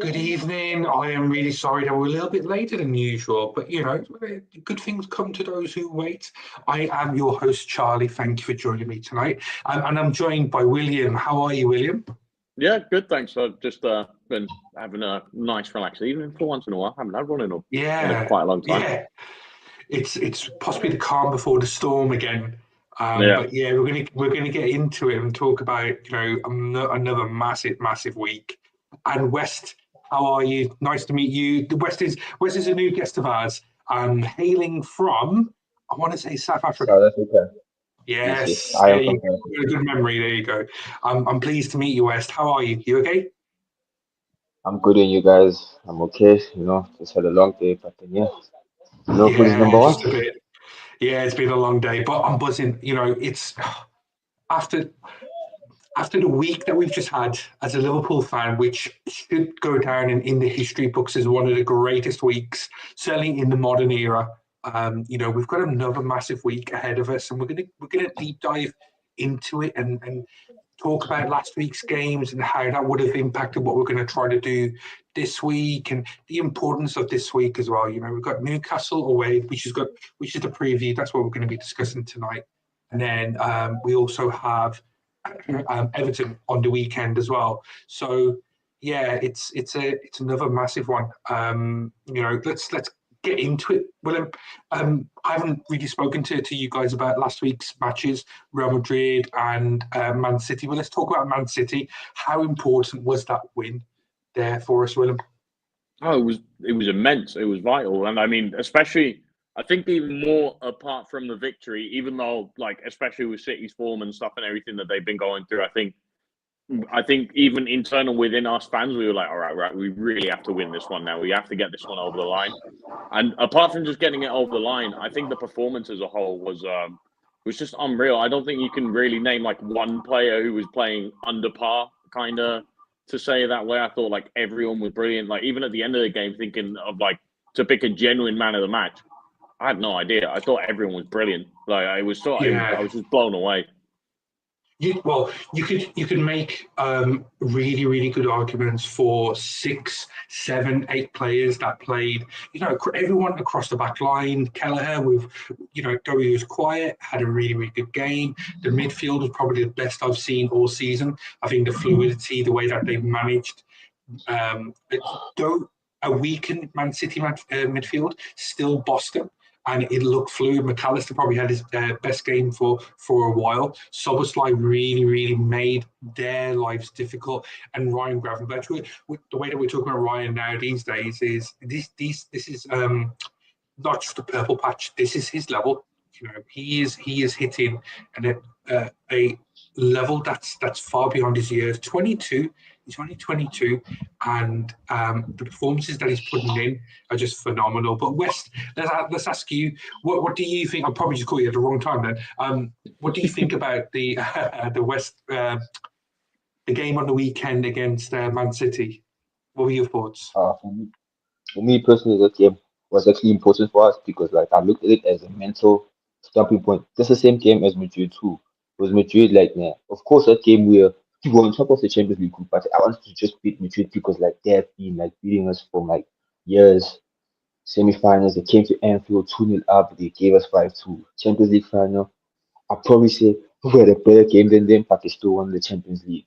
Good evening. I am really sorry that we're a little bit later than usual, but good things come to those who wait. I am your host, Charlie. Thank you for joining me tonight. And I'm joined by William. How are you, William? Yeah, good. Thanks. I've just been having a nice, relaxed evening for once in a while. I haven't had one in Yeah, quite a long time. yeah. It's possibly the calm before the storm again. Yeah. But yeah, we're gonna get into it and talk about another massive week. And West, how are you? Nice to meet you. The West is a new guest of ours. Hailing from, I want to say, South Africa. South Africa. Yes, yes. Yes, I there am you from go. South Africa. Good memory. There you go. I'm pleased to meet you, West. How are you? You okay? I'm good and you guys. I'm okay. Just had a long day, but then yeah. Liverpool is Yeah, number one. just a bit. Yeah, it's been a long day, but I'm buzzing. It's after after the week that we've just had as a Liverpool fan, which should go down in the history books as one of the greatest weeks, certainly in the modern era. We've got another massive week ahead of us, and we're gonna deep dive into it and talk about last week's games and how that would have impacted what we're going to try to do this week and the importance of this week as well. We've got Newcastle away, which is the preview. That's what we're going to be discussing tonight, and then we also have Everton on the weekend as well. So yeah, it's another massive one. Let's get into it. Well, I haven't really spoken to you guys about last week's matches, Real Madrid and Man City. But let's talk about Man City. How important was that win there for us, Willem? Oh, it was immense. It was vital, and I mean, especially I think even more apart from the victory, even though especially with City's form and stuff and everything that they've been going through, I think even internal within us fans, we were like, all right, right, we really have to win this one now. We have to get this one over the line. And apart from just getting it over the line, I think the performance as a whole was just unreal. I don't think you can really name one player who was playing under par, kind of to say it that way. I thought everyone was brilliant. Like even at the end of the game, thinking of to pick a genuine man of the match, I had no idea. I thought everyone was brilliant. I Yeah. was just blown away. You could make really good arguments for 6, 7, 8 players that played. Everyone across the back line. Kelleher with though he was quiet, had a really good game. The midfield was probably the best I've seen all season. I think the fluidity, the way that they managed, though a weakened Man City midfield, still bossed them and it looked fluid. McAllister probably had his best game for a while. Soboslai really made their lives difficult, and Ryan Gravenberch. The way that we're talking about Ryan now these days is this is not just a purple patch. This is his level. He is hitting a level that's far beyond his years. 22. He's only 22, and the performances that he's putting in are just phenomenal. But West, let's ask you, what do you think? I'll probably just call you at the wrong time then. What do you think about the the West the game on the weekend against Man City? What were your thoughts? For me personally, that game was actually important for us because I looked at it as a mental jumping point. Just the same game as Madrid too. It was Madrid yeah, of course that game we were on top of the Champions League group, but I wanted to just beat Madrid because they have been beating us for years. Semi-finals, they came to Anfield 2-0 up, they gave us 5-2. Champions League final, I probably say we had a better game than them, but they still won the Champions League.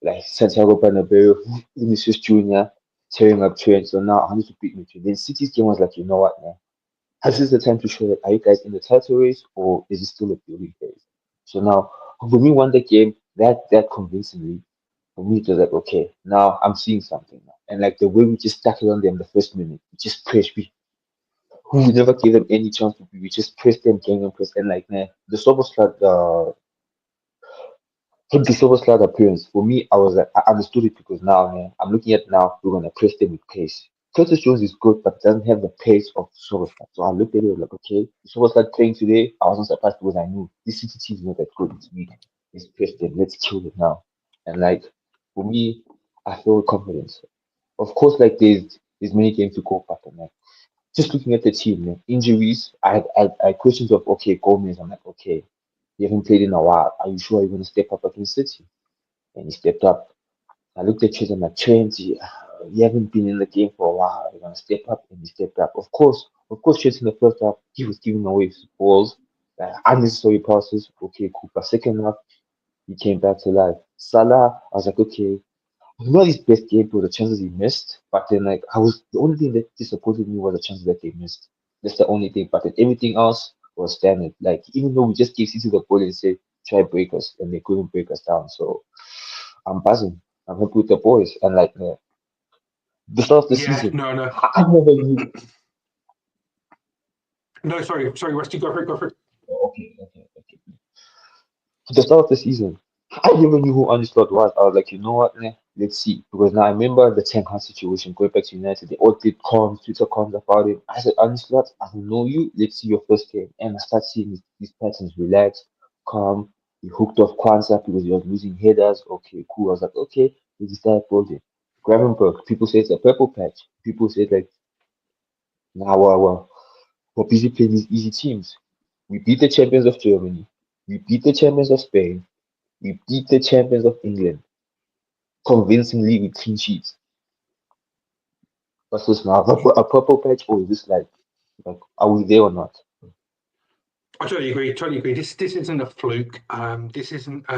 Like Santiago Bernabeu, Vinicius Junior tearing up Trent. So now I need to beat Madrid. Then City's game was like, you know what, man? This is the time to show that are you guys in the title race or is it still a building phase? So now when we won the game that convincingly, for me it was like, okay, now I'm seeing something now. And the way we just tackled on them the first minute, we just pressed, we never gave them any chance to be. We just pressed them, gang and press, and man, the Silver Slot appearance, for me, I was like, I understood it because now, man, I'm looking at now, we're going to press them with pace. Curtis Jones is good, but doesn't have the pace of Silverslot. So I looked at it, I was like, okay, Silverslot playing today, I wasn't surprised because I knew this City team is not that good. It's weak. Let's press them, let's kill them now. And for me, I feel confidence. Of course, there's many games to go, but man, just looking at the team, man, injuries, I had questions of, okay, Gomez, I'm like, okay, you haven't played in a while. Are you sure you're going to step up against City? And he stepped up. I looked at Chase, I'm like, Trent, you haven't been in the game for a while. You're gonna step up, and you stepped up. Of course, just in the first half, he was giving away balls, unnecessary passes. Okay, cool. But second half, he came back to life. Salah, I was like, okay, not his best game for the chances he missed, but then like I was the only thing that disappointed me was the chances that they missed. That's the only thing. But then everything else was standard. Like even though we just gave City the ball and said try break us, and they couldn't break us down. So I'm buzzing. I'm happy with the boys. And like the start of the Yeah, season, no. I never knew. No, sorry, Rusty, go for it. Okay. The start of the season, I never knew who Ancelotti was. I was like, you know what, let's see. Because now I remember the Ten Hag situation going back to United. They all did Twitter cons about it. I said, Ancelotti, I don't know you. Let's see your first game. And I start seeing these patterns, relax, calm. He hooked off Kwanzaa because he was losing headers. Okay, cool. I was like, okay, let's start building. Gravenberg, people say it's a purple patch. People say like, nah, we're busy playing these easy teams. We beat the champions of Germany. We beat the champions of Spain. We beat the champions of England convincingly with clean sheets. What's this now? A purple patch, or is this like, are we there or not? I totally agree. This isn't a fluke. This isn't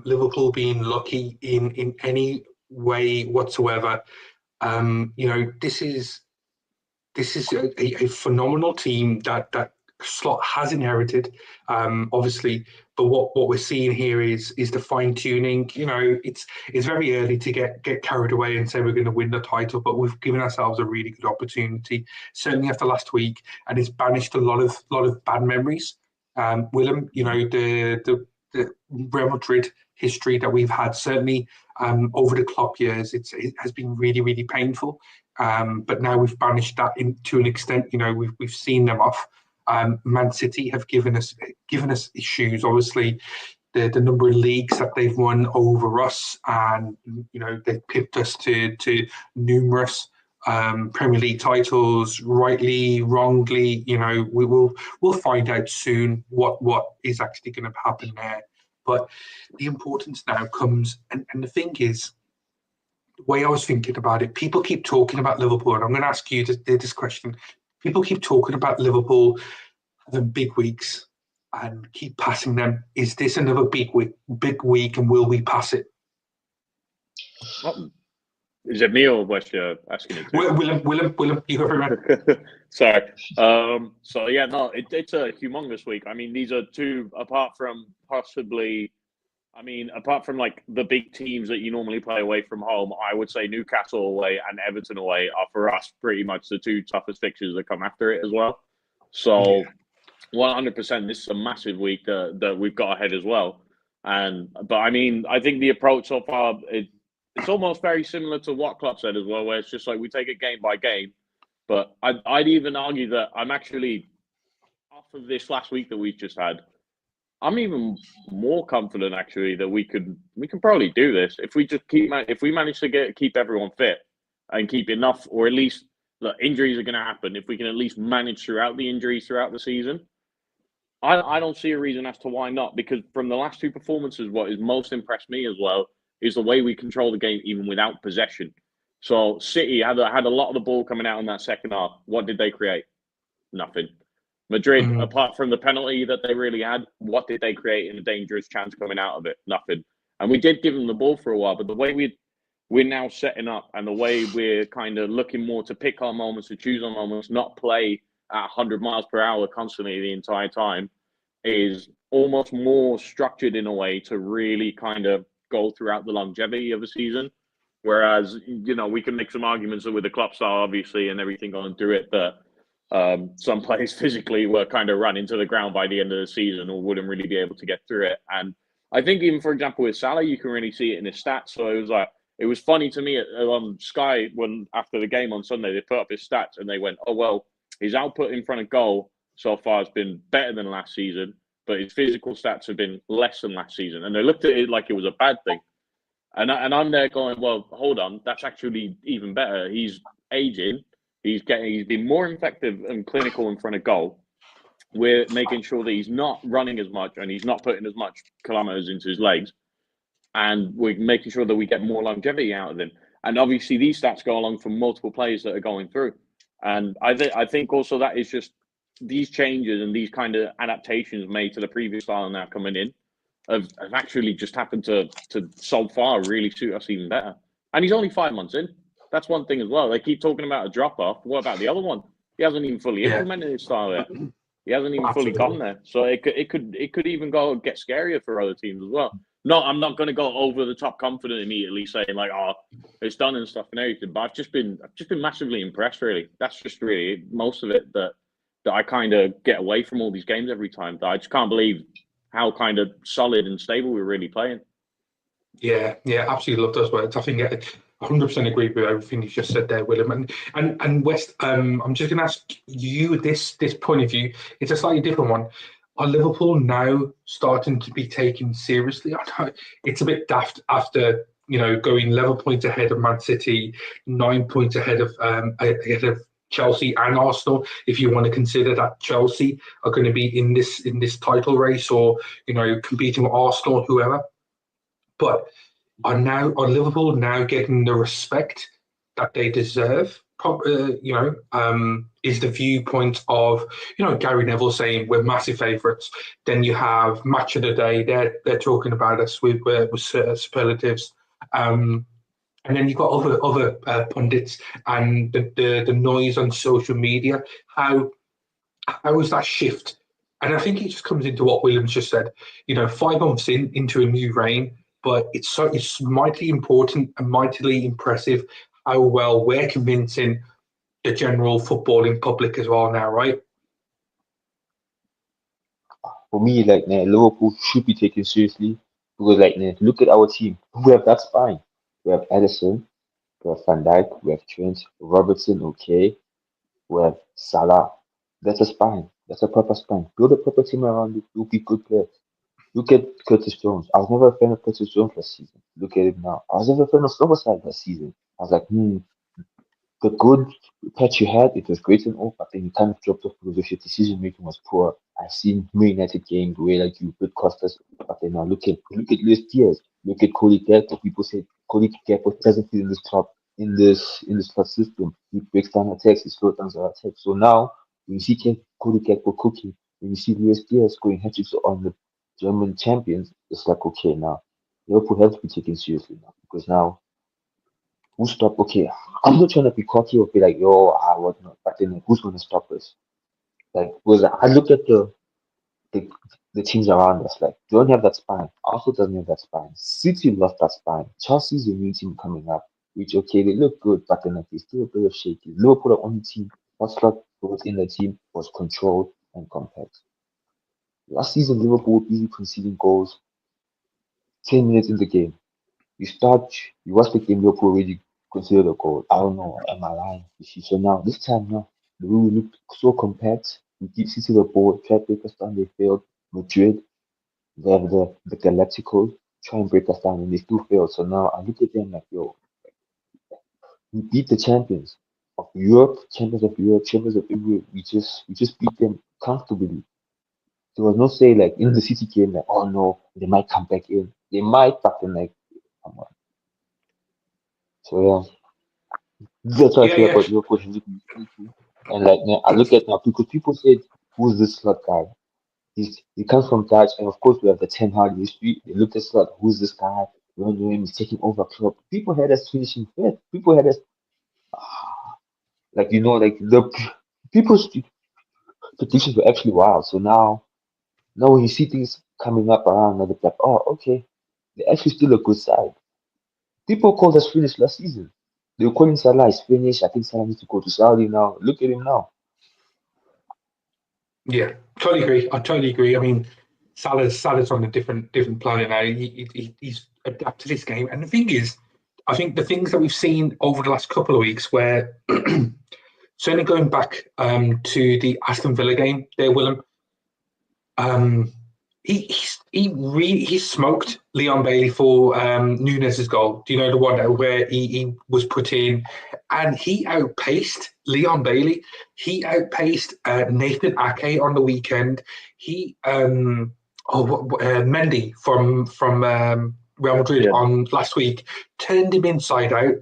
Liverpool being lucky in any way whatsoever. This is a phenomenal team that Slot has inherited, obviously. But what we're seeing here is the fine tuning. It's very early to get carried away and say we're going to win the title, but we've given ourselves a really good opportunity. Certainly after last week, and it's banished a lot of bad memories. Willem, the Real Madrid history that we've had, certainly over the Klopp years, it has been really, really painful. But now we've banished that to an extent. We've seen them off. Man City have given us issues. Obviously, the number of leagues that they've won over us, and they've pipped us to numerous Premier League titles, rightly, wrongly. We'll find out soon what is actually going to happen there. But the importance now comes, and the thing is, the way I was thinking about it, people keep talking about Liverpool, and I'm going to ask you this question. People keep talking about Liverpool having big weeks and keep passing them. Is this another big week, and will we pass it? Is it me or what you're asking it to? Willem, you go for it. Sorry. So yeah, no, it's a humongous week. I mean, these are two, apart from like the big teams that you normally play away from home, I would say Newcastle away and Everton away are for us pretty much the two toughest fixtures that come after it as well. So 100%, this is a massive week that we've got ahead as well. But I mean, I think the approach so far, it's almost very similar to what Klopp said as well, where it's just like we take it game by game. But I'd even argue that I'm actually, off of this last week that we've just had, I'm even more confident actually that we can probably do this if we manage to keep everyone fit and keep enough, or at least the injuries are going to happen. If we can at least manage throughout the injuries throughout the season, I don't see a reason as to why not. Because from the last two performances, what has most impressed me as well is the way we control the game even without possession. So City had a lot of the ball coming out in that second half. What did they create? Nothing. Madrid, apart from the penalty that they really had, what did they create in a dangerous chance coming out of it? Nothing. And we did give them the ball for a while, but the way we're now setting up and the way we're kind of looking more to pick our moments, to choose our moments, not play at 100 miles per hour constantly the entire time, is almost more structured in a way to really kind of go throughout the longevity of the season. Whereas, we can make some arguments with the Klopp style, obviously, and everything going through it, that some players physically were kind of run into the ground by the end of the season or wouldn't really be able to get through it. And I think even, for example, with Salah, you can really see it in his stats. So it was funny to me on Sky when after the game on Sunday, they put up his stats and they went, oh, well, his output in front of goal so far has been better than last season, but his physical stats have been less than last season. And they looked at it like it was a bad thing. And I'm there going, well, hold on, that's actually even better. He's aging. He's been more effective and clinical in front of goal. We're making sure that he's not running as much and he's not putting as much kilometers into his legs. And we're making sure that we get more longevity out of him. And obviously these stats go along from multiple players that are going through. And I think also that is just these changes and these kind of adaptations made to the previous style now coming in have actually just happened to so far really suit us even better. And he's only 5 months in. That's one thing as well. They keep talking about a drop off. What about the other one? He hasn't even fully implemented his style yet. He hasn't even fully gotten there. So it could even get scarier for other teams as well. No, I'm not going to go over the top confident immediately saying like, oh, it's done and stuff and everything. But I've just been massively impressed. Really, that's just really most of it that I kind of get away from all these games every time. That I just can't believe how kind of solid and stable we're really playing. Yeah, absolutely love those words. I think 100% agree with everything you just said there, Willem. And West, I'm just going to ask you this point of view. It's a slightly different one. Are Liverpool now starting to be taken seriously? I know it's a bit daft after going 11 points ahead of Man City, 9 points ahead of Chelsea and Arsenal. If you want to consider that Chelsea are going to be in this title race or competing with Arsenal, whoever. But are Liverpool now getting the respect that they deserve? Is the viewpoint of Gary Neville saying we're massive favourites. Then you have Match of the Day. They're talking about us with superlatives. And then you've got other pundits and the noise on social media. How is that shift? And I think it just comes into what Williams just said. 5 months into a new reign. But it's mightily important and mightily impressive how well we're convincing the general footballing public as well now, right? For me, Liverpool should be taken seriously because, look at our team. We have that spine. We have Edison, we have Van Dijk, we have Trent, Robertson, okay. We have Salah. That's a spine. That's a proper spine. Build a proper team around it. You'll be good players. Look at Curtis Jones. I was never a fan of Curtis Jones last season. Look at it now. I was never a fan of Sloboside last season. I was like, the good patch you had, it was great and all, but then you kind of dropped off because your decision making was poor. I've seen Man United games where you could cost us, but then now look at Luis Diaz, look at Cody Gakpo. People say Cody Gakpo doesn't fit in this club in this club system. He breaks down attacks, he slows down our attacks. So now when you see Cody Gakpo cooking, when you see Luis Diaz scoring hat-tricks on the German champions, it's like okay now. Liverpool has to be taken seriously now because now who stop? Okay, I'm not trying to be cocky or be like, yo, whatnot. But then who's going to stop us? Because I look at the the teams around us. Like, they don't have that spine. Arsenal doesn't have that spine. City lost that spine. Chelsea's a new team coming up, which okay, they look good, but then they're still a bit of shaky. Liverpool, the only team, what's what was in the team was controlled and compact. Last season, Liverpool were easily conceding goals 10 minutes in the game. You watch the game, Liverpool already considered a goal. I don't know, am I lying? You see, so now, this time now, the way we look so compact, we keep City the ball, try to break us down, they failed. Madrid, they have the Galacticos, try and break us down, and they still failed. So now I look at them like, yo, we beat the champions of Europe, champions of Europe, champions of Europe. We just beat them comfortably. There was no say like in the City game, like, oh no, they might come back in. They might, but then come on. So that's what I feel about Liverpool. And now, I look at now because people said, "Who's this slot guy?" He comes from Dutch, and of course we have the Ten Hag history. They looked at slot. Who's this guy? We don't know him. He's taking over club. People had us finishing fifth. People had us the people's predictions were actually wild. So now when you see things coming up around, now they're like, oh, okay, they're actually still a good side. People called us finished last season. They were calling Salah is finished. I think Salah needs to go to Saudi now. Look at him now. Yeah, totally agree. I totally agree. I mean, Salah's on a different planet now. He's adapted his game, and the thing is, I think the things that we've seen over the last couple of weeks, where certainly going back to the Aston Villa game, there, Willem, he smoked Leon Bailey for Nunez's goal. Do you know the one where he was put in, and he outpaced Leon Bailey. He outpaced Nathan Ake on the weekend. He Mendy from Real Madrid on last week turned him inside out.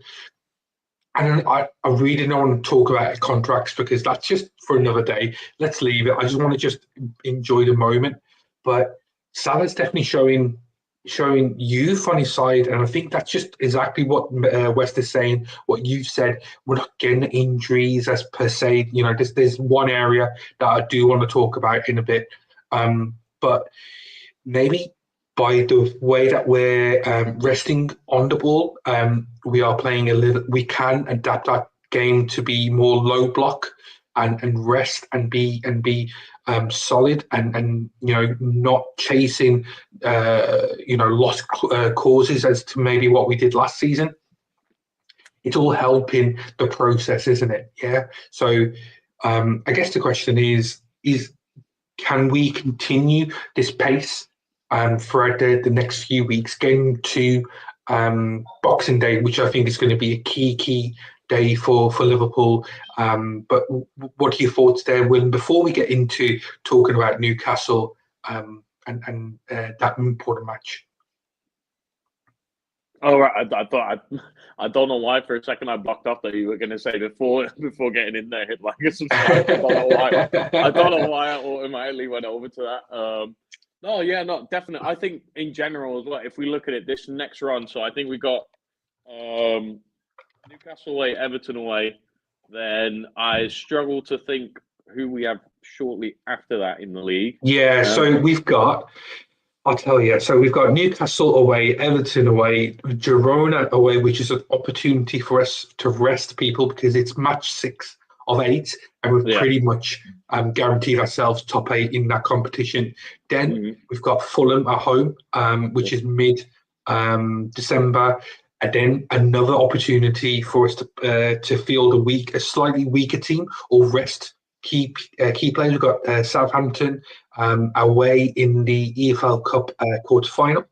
and I really don't want to talk about contracts because that's just for another day. Let's leave it. I just want to just enjoy the moment. But Salah's definitely showing youth on his side, and I think that's just exactly what West is saying. What you've said, we're not getting injuries as per se. You know, there's one area that I do want to talk about in a bit, but maybe by the way that we're resting on the ball, we are playing a little. We can adapt our game to be more low block and rest and be solid and not chasing lost causes as to maybe what we did last season. It's all helping the process, isn't it? Yeah. So I guess the question is can we continue this pace throughout the next few weeks, getting to Boxing Day, which I think is going to be a key day for Liverpool. But what are your thoughts there, Will? Before we get into talking about Newcastle and that important match? Oh, right. I don't know why for a second I blocked off that you were going to say before getting in there, hit like a subscribe. I don't know why I automatically went over to that. No, definitely. I think in general as well, if we look at it, this next run, so I think we got Newcastle away, Everton away, then I struggle to think who we have shortly after that in the league. Yeah, so we've got, I'll tell you, so we've got Newcastle away, Everton away, Girona away, which is an opportunity for us to rest people because it's match 6 of 8, and we've pretty much guaranteed ourselves top 8 in that competition. Then we've got Fulham at home, which is mid-December. And then another opportunity for us to field a slightly weaker team or rest key players. We've got Southampton away in the EFL Cup quarter-final,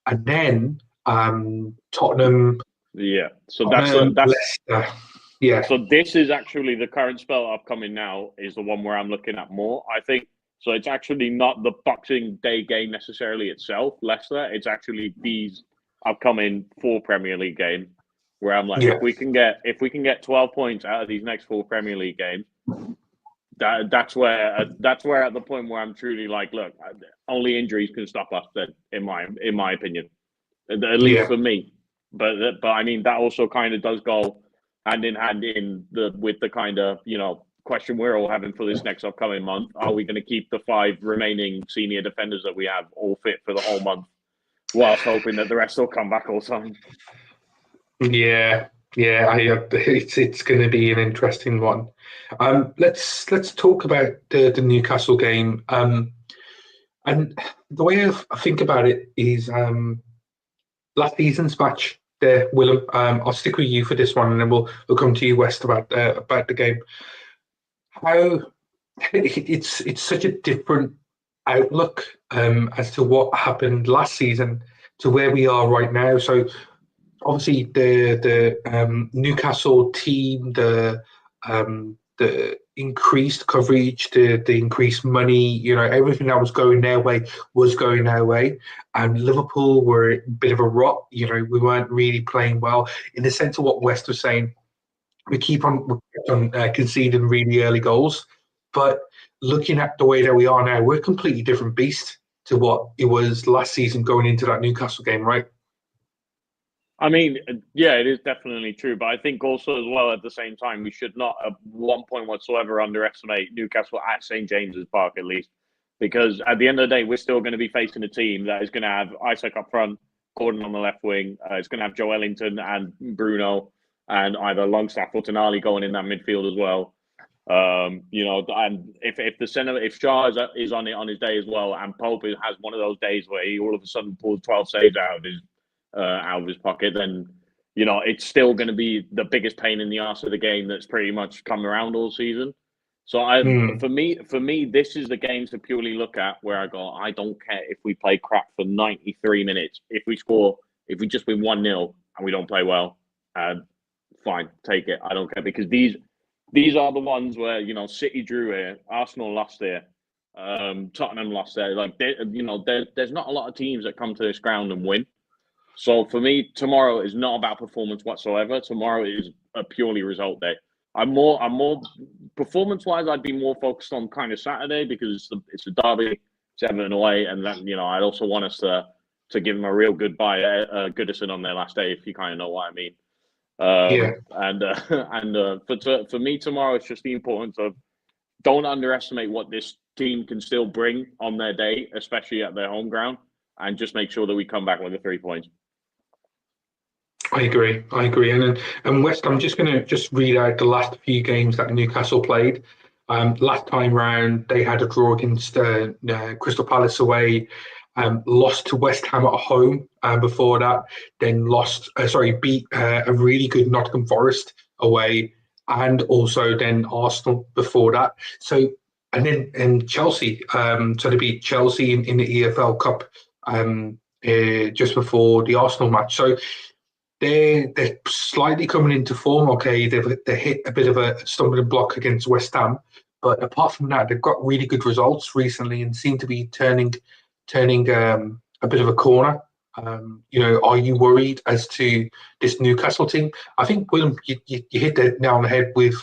and then Tottenham. Yeah, so Tottenham, that's Leicester. Yeah. So this is actually the current spell upcoming now is the one where I'm looking at more. I think so. It's actually not the Boxing Day game necessarily itself, Leicester. It's actually these upcoming 4 Premier League games where I'm like, if we can get 12 points out of these next 4 Premier League games, that's where at the point where I'm truly like, look, only injuries can stop us. Then, in my opinion, at least for me. But I mean that also kind of does go hand in hand with the kind of question we're all having for this next upcoming month. Are we going to keep the 5 remaining senior defenders that we have all fit for the whole month, whilst hoping that the rest will come back all time? Yeah, it's going to be an interesting one. Let's talk about the Newcastle game. And the way I think about it is last season's match there, Willem. I'll stick with you for this one, and then we'll come to you, West, about the game. How it's such a different outlook as to what happened last season to where we are right now. So obviously the Newcastle team, the increased coverage, the increased money, everything that was going their way was going our way. And Liverpool were a bit of a rot. We weren't really playing well in the sense of what West was saying. We kept on conceding really early goals, but looking at the way that we are now, we're a completely different beast to what it was last season going into that Newcastle game, right? I mean, yeah, it is definitely true. But I think also as well at the same time, we should not at one point whatsoever underestimate Newcastle at St. James's Park, at least. Because at the end of the day, we're still going to be facing a team that is going to have Isaac up front, Gordon on the left wing. It's going to have Joe Ellington and Bruno and either Longstaff or Tonali going in that midfield as well. And if Shaw is on it on his day as well, and Pope has one of those days where he all of a sudden pulls 12 saves out of his pocket, then it's still going to be the biggest pain in the arse of the game that's pretty much come around all season. So for me, this is the game to purely look at where I go, I don't care if we play crap for 93 minutes. If we just win 1-0 and we don't play well, fine, take it. I don't care, because these are the ones where City drew here, Arsenal lost here, Tottenham lost there. Like there's not a lot of teams that come to this ground and win. So for me, tomorrow is not about performance whatsoever. Tomorrow is a purely result day. I'm more performance-wise. I'd be more focused on kind of Saturday because it's a derby, 7 away, and then I'd also want us to give them a real goodbye, Goodison on their last day, if you kind of know what I mean. Yeah. For me tomorrow, it's just the importance of don't underestimate what this team can still bring on their day, especially at their home ground, and just make sure that we come back with the 3 points. I agree. And West, I'm just going to just read out the last few games that Newcastle played. Last time round, they had a draw against Crystal Palace away, lost to West Ham at home before that, then beat a really good Nottingham Forest away, and also then Arsenal before that. So, and then Chelsea. So they beat Chelsea in the EFL Cup just before the Arsenal match. So they're slightly coming into form. Okay, they hit a bit of a stumbling block against West Ham, but apart from that, they've got really good results recently and seem to be turning a bit of a corner. Are you worried as to this Newcastle team? I think, William, you hit the nail on the head with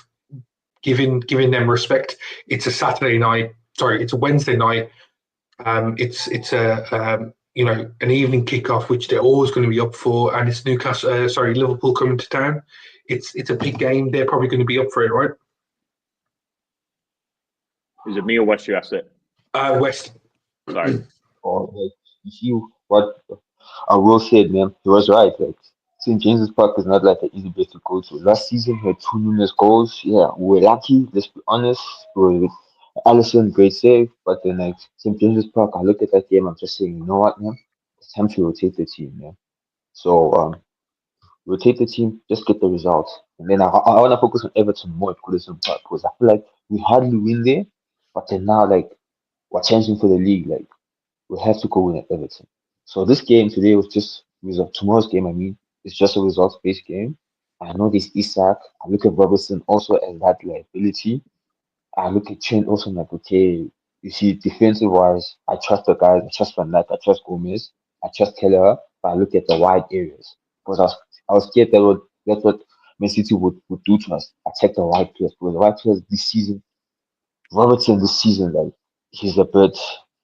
giving them respect. It's a Saturday night. Sorry, it's a Wednesday night. It's a an evening kickoff, which they're always going to be up for, and it's Liverpool coming to town. It's a big game. They're probably going to be up for it, right? Is it me or West you asked it? West. Sorry. You see what I will say, man. He was right. Like St. James's Park is not like an easy place to go to. Last season, we had 2 numerous goals. Yeah, we were lucky. Let's be honest. With Allison, great save. But then, like St. James's Park, I look at that game. I'm just saying, you know what, man? It's time to rotate the team, man. So rotate the team, just get the results. And then I want to focus on Everton more at Goodison Park because I feel like we hardly win there. But then now, like, we're changing for the league. Like, we have to go win at Everton. So this game today was just result. Tomorrow's game, I mean, it's just a results-based game. I know this Isak. I look at Robertson also as that liability. I look at Trent also like, okay, you see, defensive-wise, I trust the guys. I trust Van Dijk. I trust Gomez. I trust Keller. But I look at the wide areas because I was scared that's what Man City would do to us. Attack the wide players because the wide players this season, Robertson this season, like he's a bit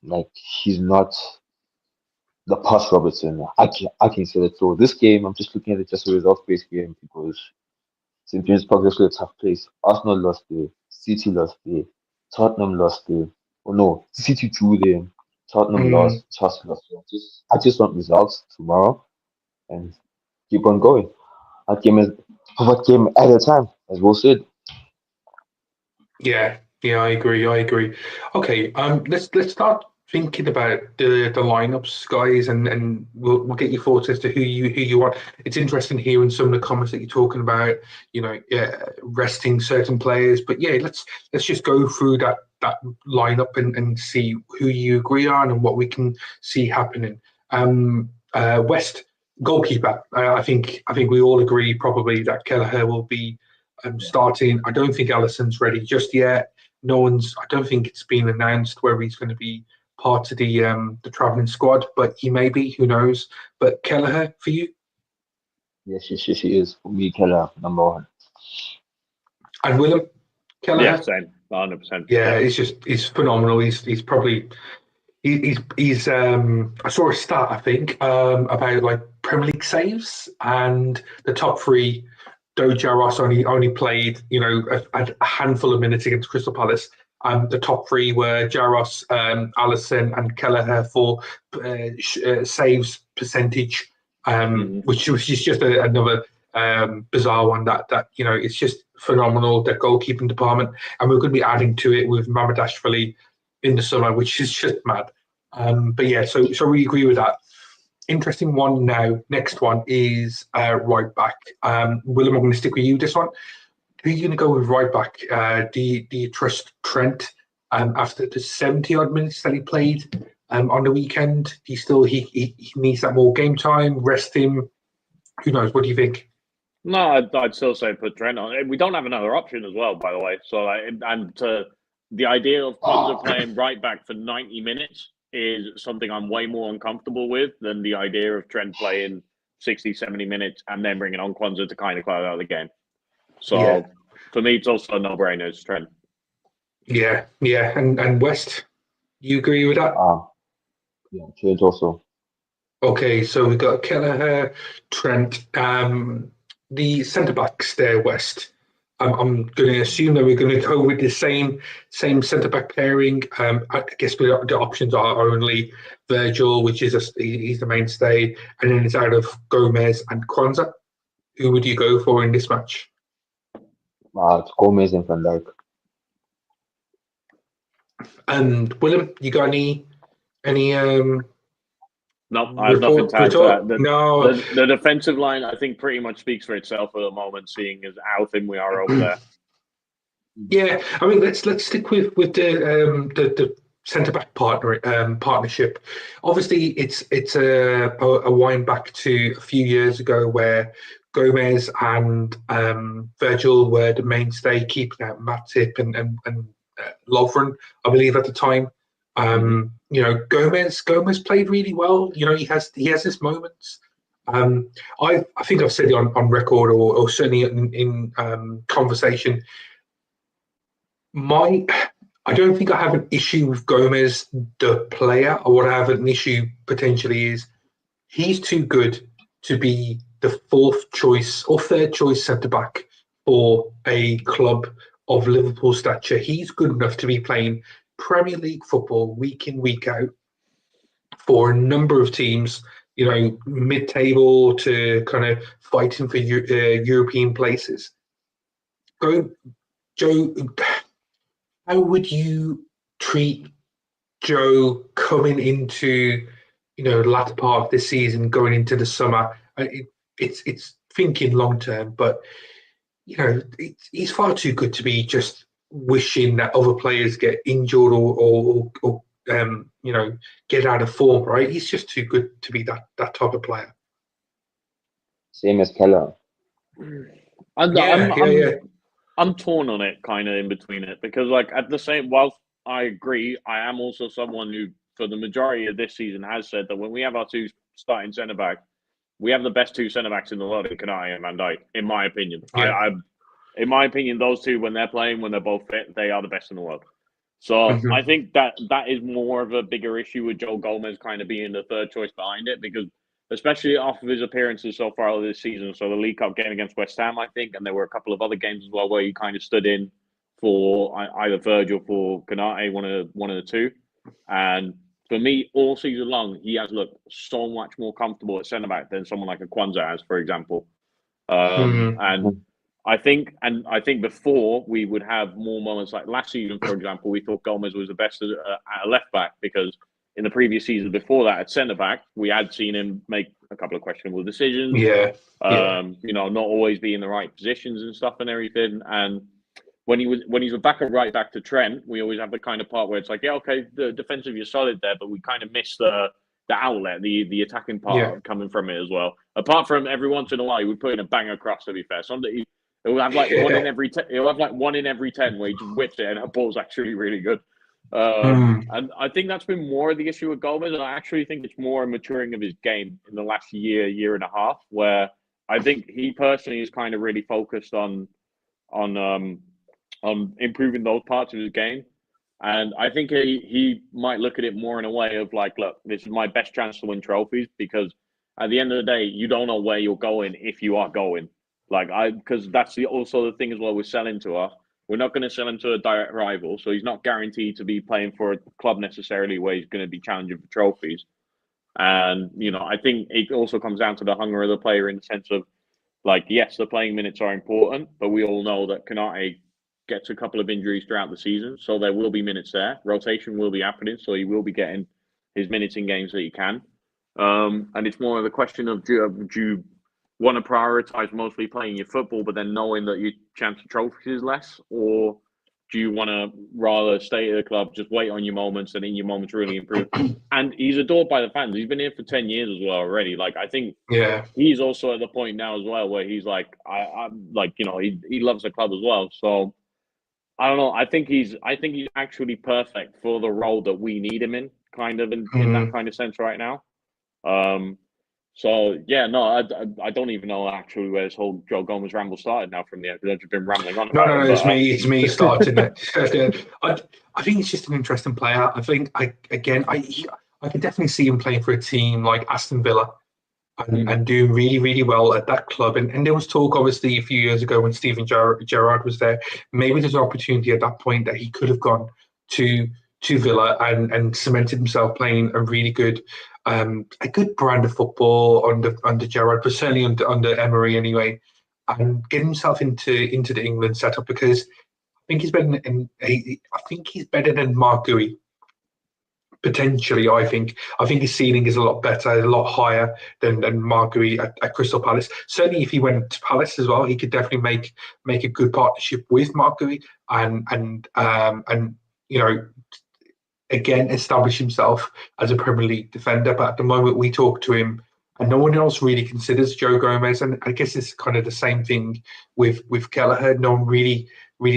like he's not the past Robertson. I can say that. So this game, I'm just looking at it just a results-based game because St. James Park is a tough place. Arsenal lost there, City lost there, Tottenham lost there. Oh no, City drew there, Tottenham lost, Chelsea lost. So I just want results tomorrow and keep on going. That game is what game at a time, as Will said. Yeah, I agree. Okay, let's start thinking about the lineups, guys, and we'll get your thoughts as to who you want. It's interesting hearing some of the comments that you're talking about. Resting certain players, but yeah, let's just go through that lineup and see who you agree on and what we can see happening. West goalkeeper. I think we all agree probably that Kelleher will be starting. I don't think Allison's ready just yet. I don't think it's been announced whether he's going to be part of the travelling squad, but he may be. Who knows? But Kelleher for you? Yes, she is. For me, Keller, number one. And Willem Kelleher? Yeah, same, 100%. Yeah, he's phenomenal. He's probably he's I saw a stat I think about like Premier League saves and the top 3. Though Jaros only played a handful of minutes against Crystal Palace. The top 3 were Jaros, Allison, and Kelleher for saves percentage, which is just another bizarre one that it's just phenomenal, the goalkeeping department, and we're going to be adding to it with Mamadashvili in the summer, which is just mad. But yeah, so we agree with that. Interesting one now. Next one is right back. Willem, I'm going to stick with you this one. Who are you going to go with right back? Do you trust Trent after the 70 odd minutes that he played on the weekend? He needs that more game time. Rest him. Who knows? What do you think? No, I'd still say put Trent on. We don't have another option as well, by the way. So the idea of Konza playing right back for 90 minutes is something I'm way more uncomfortable with than the idea of Trent playing 60, 70 minutes and then bringing on Kwanzaa to kind of close out the game. So Yeah. for me, it's also a no-brainer. It's Trent. Yeah, and West, you agree with that? Yeah, Trent also. Okay, so we've got Kelleher, Trent, the centre backs there, West. I'm going to assume that we're going to go with the same centre back pairing. I guess the options are only Virgil, which is he's the mainstay, and then it's out of Gomez and Kwanzaa. Who would you go for in this match? It's Gomez and Van Dijk. And Willem, you got any No, I have nothing to add to that. No. The defensive line, I think, pretty much speaks for itself at the moment, seeing as how thin we are over there. Yeah, I mean, let's stick with the centre back partnership. Obviously, it's a wind back to a few years ago where Gomez and Virgil were the mainstay, keeping out Matip and Lovren, I believe, at the time. You know, Gomez played really well. You know, he has his moments. I think I've said it on record or certainly in conversation. I don't think I have an issue with Gomez, the player. Or what I have an issue potentially is he's too good to be the fourth choice or third choice centre back for a club of Liverpool stature. He's good enough to be playing Premier League football week in, week out for a number of teams, you know, mid-table to kind of fighting for European places. Joe, how would you treat Joe coming into, you know, the latter part of this season, going into the summer? It's thinking long term, but you know, he's far too good to be just wishing that other players get injured or you know, get out of form. Right? He's just too good to be that type of player. Same as Keller. I'm torn on it, kind of in between it, because like at the same, whilst I agree, I am also someone who, for the majority of this season, has said that when we have our two starting centre back, we have the best two centre backs in the world in Kanai and Van Dijk, in my opinion. Yeah. In my opinion, those two, when they're playing, when they're both fit, they are the best in the world. So I think that is more of a bigger issue with Joe Gomez kind of being the third choice behind it, because especially off of his appearances so far this season. So the League Cup game against West Ham, I think, and there were a couple of other games as well where he kind of stood in for either Virgil or for Kanate, one of the two. And for me, all season long, he has looked so much more comfortable at centre back than someone like a Kwanzaa has, for example. And I think before we would have more moments like last season, for example, we thought Gomez was the best at a left back, because in the previous season before that at centre back, we had seen him make a couple of questionable decisions. You know, not always be in the right positions and stuff and everything. And when he's back at right back to Trent, we always have the kind of part where it's like, yeah, okay, the defensive you're solid there, but we kind of miss the outlet, the attacking part coming from it as well. Apart from every once in a while, he would put in a banger cross, to be fair. It will have like one in every 10. It'll have like 1 in every 10 where he just whips it and that ball's actually really good. And I think that's been more of the issue with Gomez, and I actually think it's more a maturing of his game in the last year and a half, where I think he personally is kind of really focused on improving those parts of his game. And I think he might look at it more in a way of like, look, this is my best chance to win trophies, because at the end of the day, you don't know where you're going if you are going. Because that's also the thing as well with selling to us. We're not going to sell him to a direct rival, so he's not guaranteed to be playing for a club necessarily where he's going to be challenging for trophies. And, you know, I think it also comes down to the hunger of the player in the sense of, like, yes, the playing minutes are important, but we all know that Kanate gets a couple of injuries throughout the season, so there will be minutes there. Rotation will be happening, so he will be getting his minutes in games that he can. And it's more of the question of, do you want to prioritize mostly playing your football, but then knowing that your chance of trophies is less? Or do you want to rather stay at the club, just wait on your moments, and in your moments really improve? And he's adored by the fans. He's been here for 10 years as well already. Like, I think he's also at the point now as well where he's like, I'm like, you know, he loves the club as well. So I don't know. I think he's actually perfect for the role that we need him in, kind of in that kind of sense right now. So yeah, no, I don't even know actually where this whole Joe Gomez ramble started now from the because I've just been rambling on No, about no, him. no, But it's me starting it. I think he's just an interesting player. I think I can definitely see him playing for a team like Aston Villa and doing really, really well at that club. And there was talk, obviously, a few years ago when Steven Gerrard was there. Maybe there's an opportunity at that point that he could have gone to Villa and cemented himself playing a good brand of football under Gerrard, but certainly under Emery anyway, and get himself into the England setup because I think he's better than Mark Gui. Potentially, I think his ceiling is a lot better, a lot higher than Mark Gui at Crystal Palace. Certainly, if he went to Palace as well, he could definitely make a good partnership with Mark Gui and you know again establish himself as a Premier League defender. But at the moment, we talk to him, and no one else really considers Joe Gomez. And I guess it's kind of the same thing with Kelleher. No one really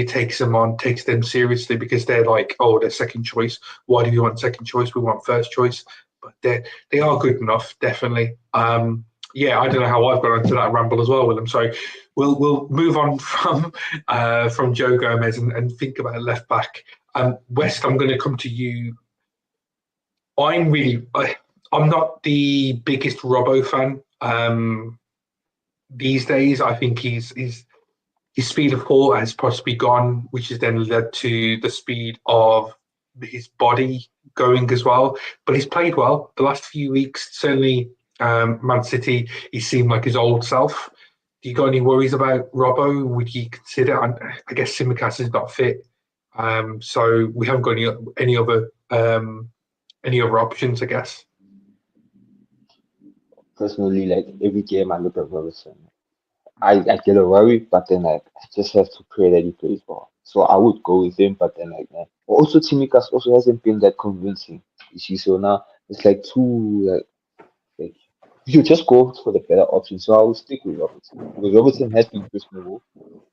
takes them seriously because they're like, oh, they're second choice. Why do we want second choice? We want first choice. But they are good enough, definitely. Yeah, I don't know how I've got onto that ramble as well, Willem. So we'll move on from Joe Gomez and think about a left back. West, I'm going to come to you. I'm not the biggest Robbo fan these days. I think his speed of thought has possibly gone, which has then led to the speed of his body going as well. But he's played well the last few weeks. Certainly, Man City, he seemed like his old self. Do you got any worries about Robbo? Would you consider? I guess Simicast is not fit, so we haven't got any other options, I guess. Personally, like every game I look at Robertson, I get a worry, but then like I just have to pray that he plays well. So I would go with him, but then like also Timikas also hasn't been that convincing. You see, so now it's like like you just go for the better option. So I will stick with Robertson because Robertson has been questionable.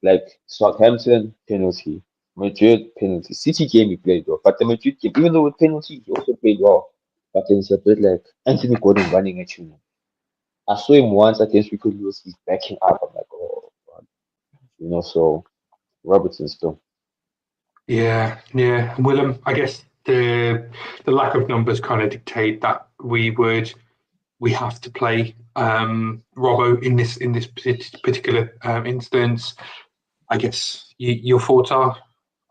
Like Southampton penalty, Madrid penalty, City game he played well, but the Madrid game, even though with penalty, he also played well. But then it's a bit like Anthony Gordon running at you. I saw him once against Rico Lewis. He's backing up. I'm like, oh, God. So Robertson still. Yeah. Willem, I guess the lack of numbers kind of dictate that we have to play Robbo in this particular instance. I guess your thoughts are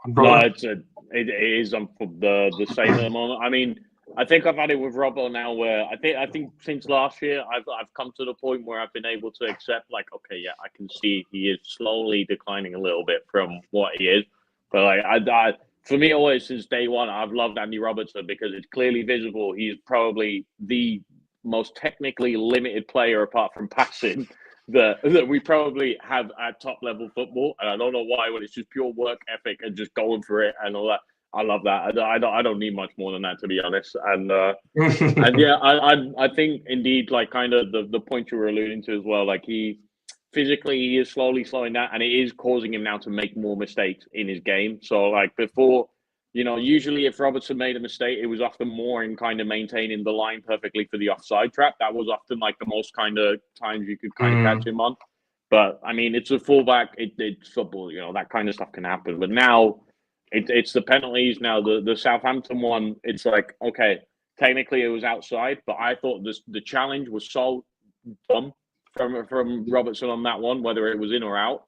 on No, Robbo? it is the same at the moment. I mean, I think I've had it with Robbo now, where I think since last year I've come to the point where I've been able to accept, like, okay, yeah, I can see he is slowly declining a little bit from what he is, but like for me, always since day one, I've loved Andy Robertson because it's clearly visible he's probably the most technically limited player apart from passing that we probably have at top level football, and I don't know why. When it's just pure work ethic and just going for it and all that, I love that. I don't need much more than that, to be honest. And yeah, I think indeed, like kind of the point you were alluding to as well. Like he is slowly slowing down, and it is causing him now to make more mistakes in his game. So like before, usually if Robertson made a mistake, it was often more in kind of maintaining the line perfectly for the offside trap. That was often like the most kind of times you could kind of catch him on. But I mean, it's a fullback. It's football. That kind of stuff can happen. But now it's the penalties. Now the Southampton one, it's like, okay, technically it was outside, but I thought the challenge was so dumb from Robertson on that one, whether it was in or out.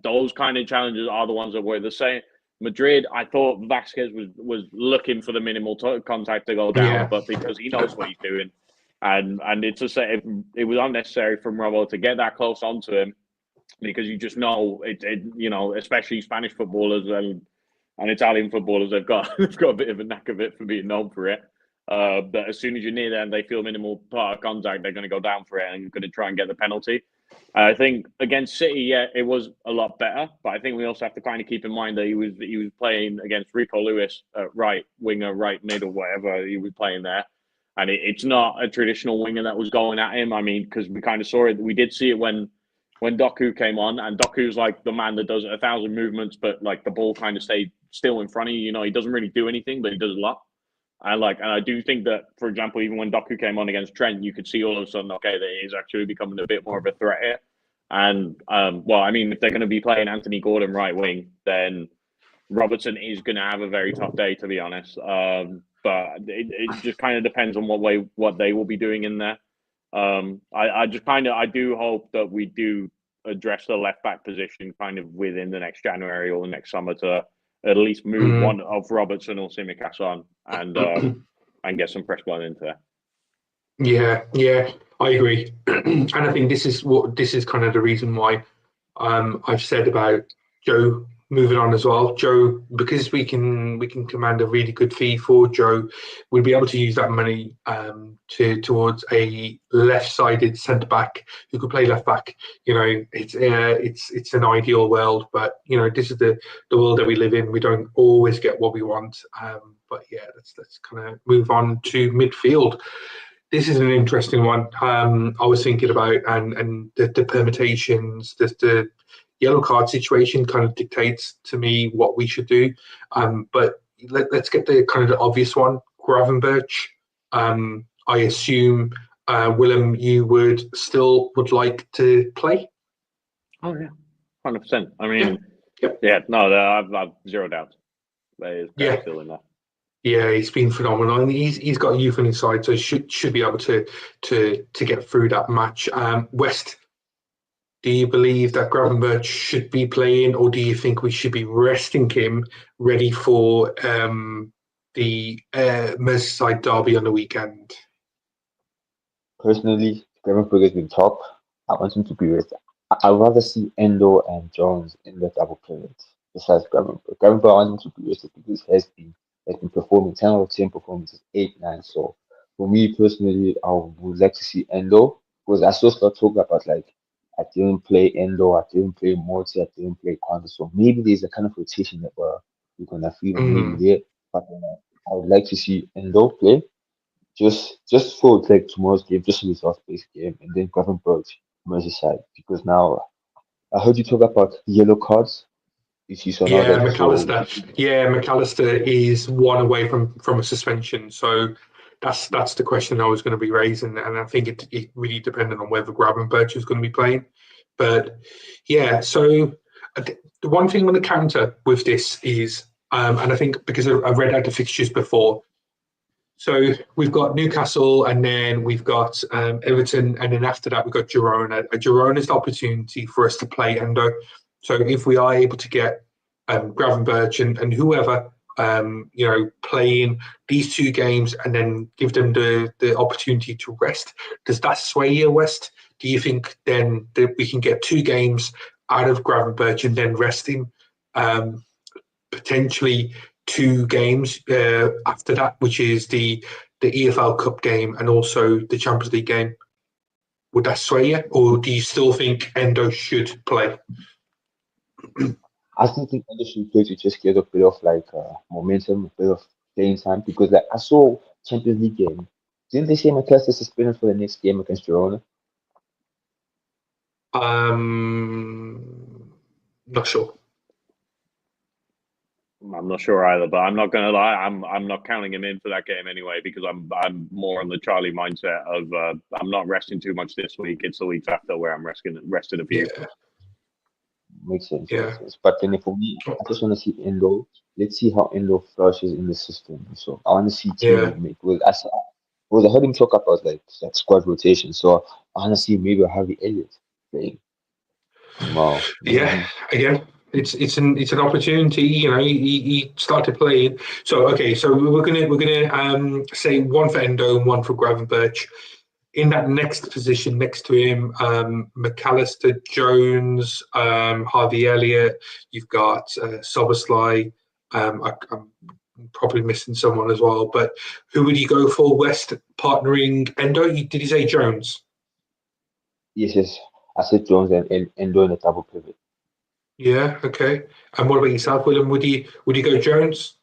Those kind of challenges are the ones that were the same. Madrid, I thought Vasquez was looking for the minimal contact to go down, but because he knows what he's doing, and it's just it was unnecessary from Robbo to get that close onto him, because you just know especially Spanish footballers and Italian footballers, they've got a bit of a knack of it for being known for it. But as soon as you're near them, they feel minimal part of contact, they're going to go down for it and going to try and get the penalty. I think against City, yeah, it was a lot better, but I think we also have to kind of keep in mind that he was playing against Rico Lewis, right winger, right middle, whatever he was playing there, and it's not a traditional winger that was going at him. I mean, because we kind of saw it, we did see it when Doku came on, and Doku's like the man that does 1,000 movements, but like the ball kind of stayed still in front of you. He doesn't really do anything, but he does a lot. And I do think that, for example, even when Doku came on against Trent, you could see all of a sudden, okay, that he's actually becoming a bit more of a threat here. And if they're going to be playing Anthony Gordon right wing, then Robertson is going to have a very tough day, to be honest. But it just kind of depends on what they will be doing in there. I do hope that we do address the left back position kind of within the next January or the next summer to at least move one of Robertson or Tsimikas on and get some fresh blood into there. Yeah, I agree, and I think this is kind of the reason why I've said about Joe moving on as well. Joe, because we can command a really good fee for Joe, we'll be able to use that money towards a left-sided centre back who could play left back. It's an ideal world, but this is the world that we live in. We don't always get what we want, but yeah, let's kind of move on to midfield. This is an interesting one. I was thinking about and the permutations, the yellow card situation kind of dictates to me what we should do. But let's get the kind of the obvious one, Gravenberch. I assume, Willem, you would like to play? Oh, yeah, 100%. I mean, I've zero doubt. There is still in there. Yeah, he's been phenomenal, and he's got youth on his side, so he should be able to get through that match. West, do you believe that Gravenberch should be playing, or do you think we should be resting him, ready for the Merseyside derby on the weekend? Personally, Gravenberch has been top. I want him to be rested. I'd rather see Endo and Jones in the double pivot besides Gravenberch. Gravenberch, I want him to be rested because he has been performing 10 out of 10 performances, 8, 9. So for me personally, I would like to see Endo because I still start talking about I didn't play Endo, I didn't play Morty, I didn't play Quanta. So maybe there's a kind of rotation that we're gonna feel maybe there. But I would like to see Endo play just for tomorrow's game, just a result-based game, and then Gravenberch Merseyside because now I heard you talk about the yellow cards. Yeah, McAllister. Yeah, McAllister is one away from a suspension. So that's the question I was going to be raising, and I think it really depended on whether Gravenberch is going to be playing. But yeah, so the one thing on the counter with this is, and I think because I've read out the fixtures before, so we've got Newcastle, and then we've got Everton, and then after that we've got Girona. Girona is the opportunity for us to play Endo. So if we are able to get Gravenberch and whoever, playing these 2 games and then give them the opportunity to rest, does that sway you, West? Do you think then that we can get 2 games out of Gravenberch and then rest him? Potentially 2 games after that, which is the EFL Cup game and also the Champions League game. Would that sway you, or do you still think Endo should play? I still think Endo should play to just get a bit of momentum, a bit of playing time because I saw Champions League game. Didn't they say McAllister is suspended for the next game against Girona? Not sure. I'm not sure either, but I'm not going to lie. I'm not counting him in for that game anyway because I'm more on the Charlie mindset of I'm not resting too much this week. It's the weeks after where I'm resting a few. Yeah. Makes sense. Yeah. Makes sense. But then for me, I just want to see Endo. Let's see how Endo flourishes in the system. So I want to see team make. I heard him talk about squad rotation. So I want to see maybe Harvey Elliott playing. Wow. Yeah. Again, it's an opportunity. He started playing. So okay. So we're gonna say 1 for Endo and 1 for Gravenberch. In that next position next to him, McAllister, Jones, Harvey Elliott. You've got Soboslai. I'm probably missing someone as well. But who would you go for? West partnering Endo? Did you say Jones? Yes. I said Jones and Endo in a double pivot. Yeah. Okay. And what about yourself, William? Would you go Jones,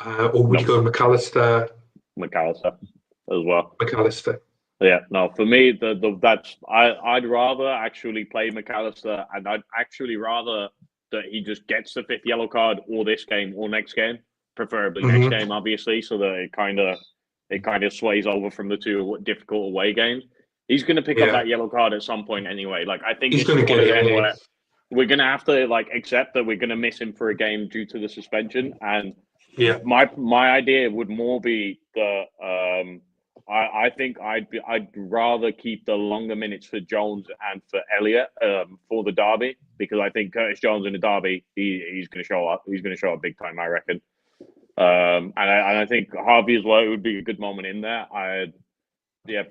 or would you go McAllister? McAllister as well. McAllister. Yeah, no, for me, I'd rather actually play McAllister, and I'd actually rather that he just gets the 5th yellow card or this game or next game preferably next game, obviously, so that it kind of sways over from the two difficult away games. He's going to pick up that yellow card at some point anyway. Like, I think he's this is going to one of get them it. where we're going to have to like accept that we're going to miss him for a game due to the suspension. And my idea would more be the I think I'd rather keep the longer minutes for Jones and for Elliott for the derby, because I think Curtis Jones in the derby he's going to show up. He's going to show up big time, I reckon. And I think Harvey as well. It would be a good moment in there.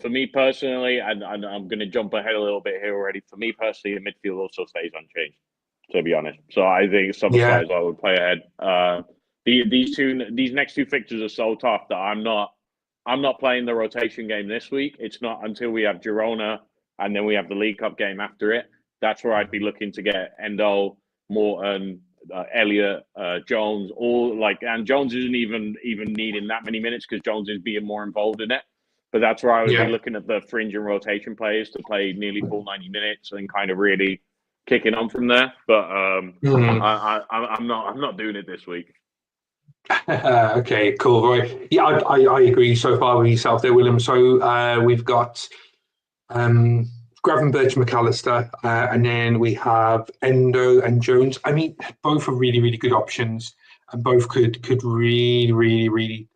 For me personally, and I'm going to jump ahead a little bit here already. For me personally, the midfield also stays unchanged, to be honest. So I think Szoboszlai as well would play ahead. These next two fixtures are so tough that I'm not playing the rotation game this week. It's not until we have Girona and then we have the League Cup game after it. That's where I'd be looking to get Endo, Morton, Elliott, Jones, and Jones isn't even needing that many minutes because Jones is being more involved in it. But that's where I would be looking at the fringe and rotation players to play nearly full 90 minutes and kind of really kicking on from there. But I'm not doing it this week. Okay, cool. Right. Yeah, I agree so far with yourself there, Willem. So we've got Gravenberch, McAllister, and then we have Endo and Jones. I mean, both are really, really good options, and both could really, really, really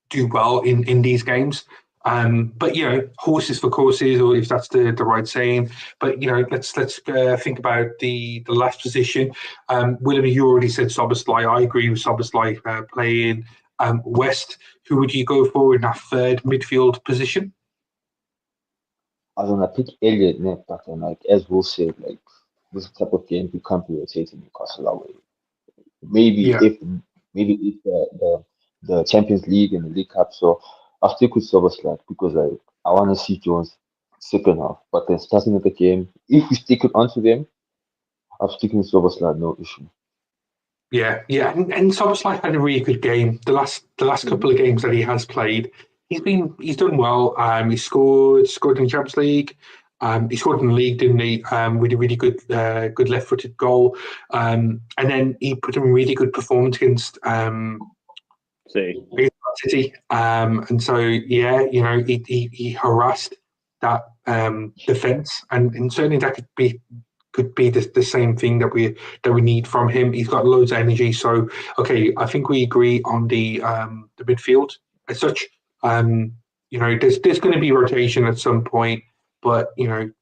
do well in these games. But horses for courses, or if that's the right saying. But let's think about the last position. Willem, you already said Szoboszlai. I agree with Szoboszlai playing West. Who would you go for in that third midfield position? I don't know, I pick Elliott, but as Will said, this type of game you can't be rotating Newcastle away. Maybe if the Champions League and the League Cup, so I'll stick with Szoboszlai because I want to see Jones second half. But then starting with the game, if we stick it onto them, I'm sticking with Szoboszlai, no issue. Yeah, and Szoboszlai had a really good game. The last couple of games that he has played, he's done well. He scored in the Champions League. He scored in the league, didn't he? With a really good left-footed goal. And then he put in a really good performance against City. And so he harassed that defense, and certainly that could be the same thing that we need from him. He's got loads of energy. So I think we agree on the midfield as such. There's going to be rotation at some point, but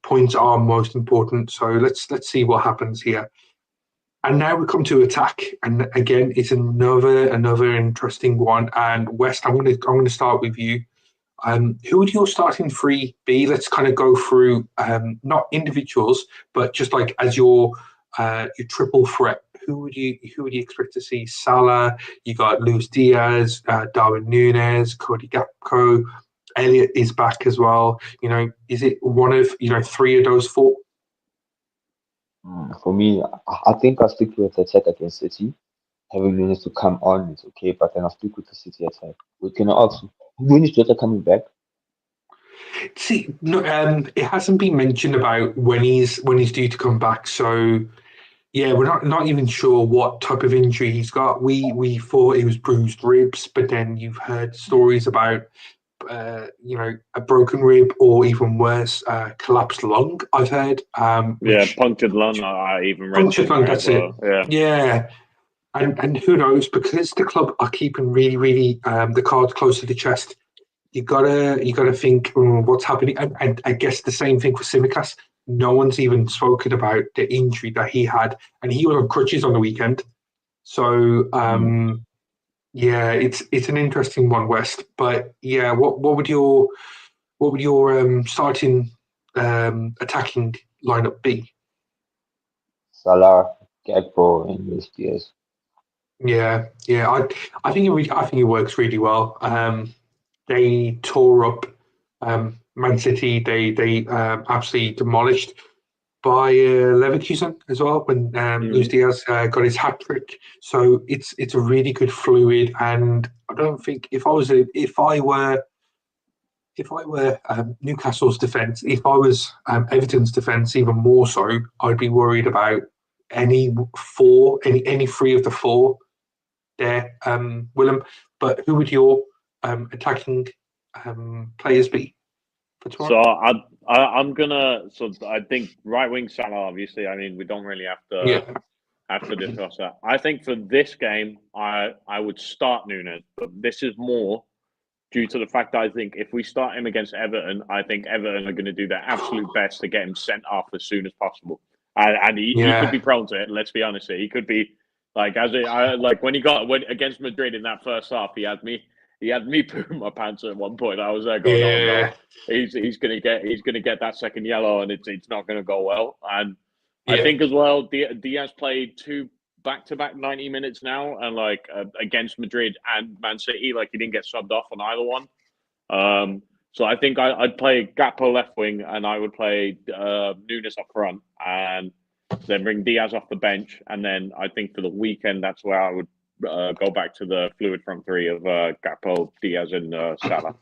points are most important. So let's see what happens here. And now we come to attack, and again, it's another interesting one. And West, I'm going to start with you. Who would your starting three be? Let's kind of go through not individuals, but just like as your triple threat. Who would you expect to see? Salah, you got Luis Diaz, Darwin Núñez, Cody Gakpo, Elliott is back as well. Is it one of three of those four? For me, I think I'll stick with the attack against City. Having Núñez to come on is okay, but then I'll stick with the City attack. We can also when is Jota coming back? See, no, it hasn't been mentioned about when he's due to come back. So yeah, we're not even sure what type of injury he's got. We thought it was bruised ribs, but then you've heard stories about a broken rib, or even worse, collapsed lung. I've heard. Punctured lung. I even read punctured lung. That's it. Yeah. And who knows? Because the club are keeping really, really the cards close to the chest. You gotta think what's happening. And I guess the same thing for Tsimikas. No one's even spoken about the injury that he had, and he was on crutches on the weekend. So it's an interesting one, West. But yeah, what would your starting attacking lineup be? Salah, Gakpo, and Luis Diaz. Yeah. I think it works really well. They tore up Man City. They absolutely demolished by Leverkusen as well when Luis Diaz got his hat trick. So it's a really good fluid, and I don't think if I were Newcastle's defence, if I was Everton's defence, even more so, I'd be worried about any three of the four there, Willem. But who would your attacking players be for tomorrow? So I'm gonna. So I think right wing Salah. Obviously, I mean we don't really have to discuss that. I think for this game, I would start Nunes, but this is more due to the fact that I think if we start him against Everton, I think Everton are going to do their absolute best to get him sent off as soon as possible. And he could be prone to it. Let's be honest here. He could be like when he got against Madrid in that first half, he had me pooing my pants at one point. I was there going, "Oh no, he's gonna get that second yellow, and it's not gonna go well." And I think as well, Diaz played 2 back-to-back 90 minutes now, and against Madrid and Man City, he didn't get subbed off on either one. So I think I'd play Gakpo left wing, and I would play Nunes up front, and then bring Diaz off the bench. And then I think for the weekend, that's where I would go back to the fluid front three of Gakpo, Diaz, and Salah.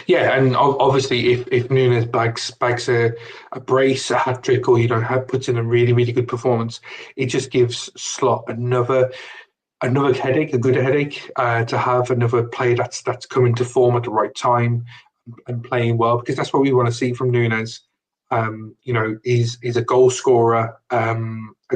Yeah, and obviously, if Nunes bags a brace, a hat trick, or puts in a really, really good performance, it just gives Slot another headache, a good headache, to have another player that's coming to form at the right time and playing well, because that's what we want to see from Nunes. Is a goal scorer, a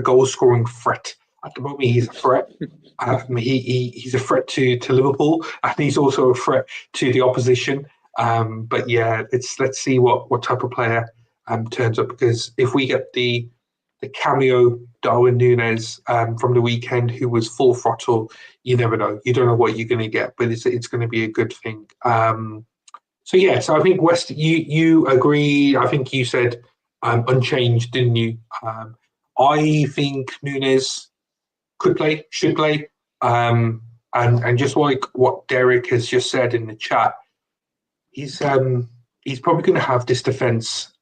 goal scoring threat. At the moment, he's a threat. He's a threat to Liverpool, and he's also a threat to the opposition. But yeah, let's see what type of player turns up, because if we get the cameo Darwin Nunes from the weekend, who was full throttle, you never know. You don't know what you're going to get, but it's going to be a good thing. So I think West, you agree. I think you said unchanged, didn't you? I think Nunes should play, and just like what Derek has just said in the chat, he's probably going to have this defense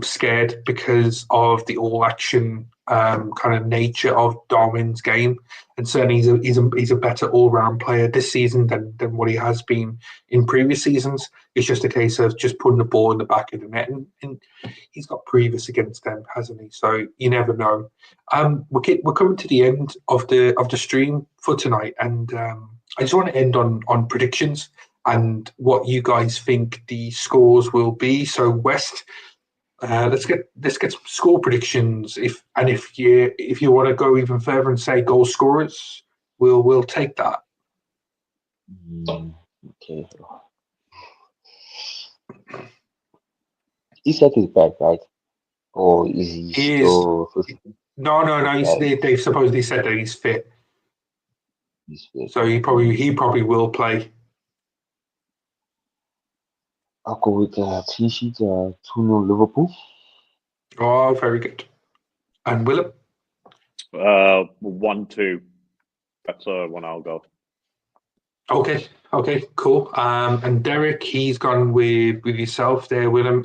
scared because of the all-action kind of nature of Darwin's game, and certainly he's a better all-round player this season than what he has been in previous seasons. It's just a case of just putting the ball in the back of the net, and he's got previous against them, hasn't he? So you never know. We're coming to the end of the stream for tonight, and I just want to end on predictions and what you guys think the scores will be. So West, let's get some score predictions. If you want to go even further and say goal scorers, we'll take that. Okay. Isak is back, right? Or is he still? No. They've supposedly said that he's fit. So he probably will play. I'll go with clean sheet, 2-0 Liverpool. Oh, very good. And Willem? 1-2. That's one I'll go. Okay, cool. And Derek, he's gone with yourself there, Willem,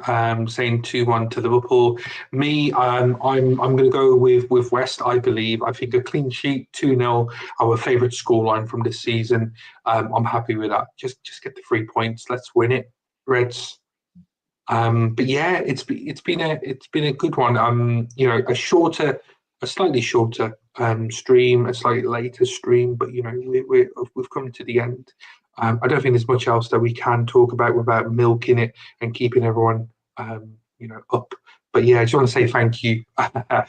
saying 2-1 to Liverpool. Me, I'm going to go with West. I think a clean sheet, 2-0, our favourite scoreline from this season. I'm happy with that. Just get the 3 points. Let's win it, Reds. But yeah, it's been a good one. A slightly shorter stream, a slightly later stream, but we've come to the end. I don't think there's much else that we can talk about without milking it and keeping everyone up. But yeah, I just want to say thank you. I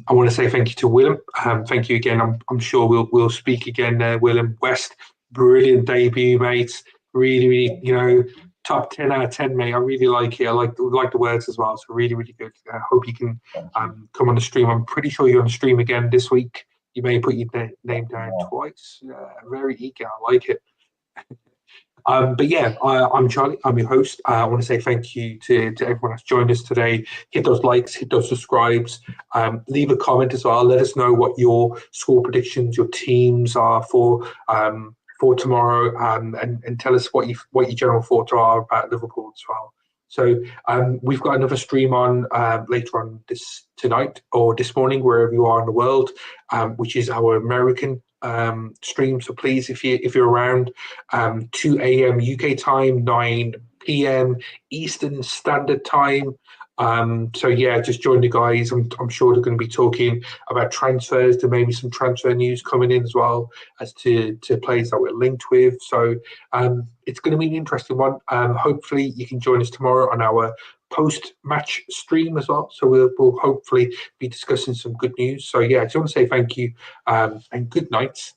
want to say thank you to Willem. Thank you again. I'm sure we'll speak again there, Willem. West, brilliant debut, mate. Really, really, top 10 out of 10, mate. I really like it. I like the words as well. So really, really good. I hope you can come on the stream. I'm pretty sure you're on the stream again this week. You may put your name down twice. Very eager. I like it. But yeah, I'm Charlie. I'm your host. I want to say thank you to everyone that's joined us today. Hit those likes, hit those subscribes. Leave a comment as well. Let us know what your score predictions, your teams are for tomorrow, and tell us what your general thoughts are about Liverpool as well. So we've got another stream on later on tonight or this morning, wherever you are in the world, which is our American stream. So please, if you're around, 2 a.m. UK time, 9 p.m. Eastern Standard Time. So yeah, just join the guys. I'm sure they're going to be talking about transfers. There may be some transfer news coming in as well as to players that we're linked with. So it's going to be an interesting one. Hopefully you can join us tomorrow on our post-match stream as well. So we'll hopefully be discussing some good news. So yeah, I just want to say thank you and good night.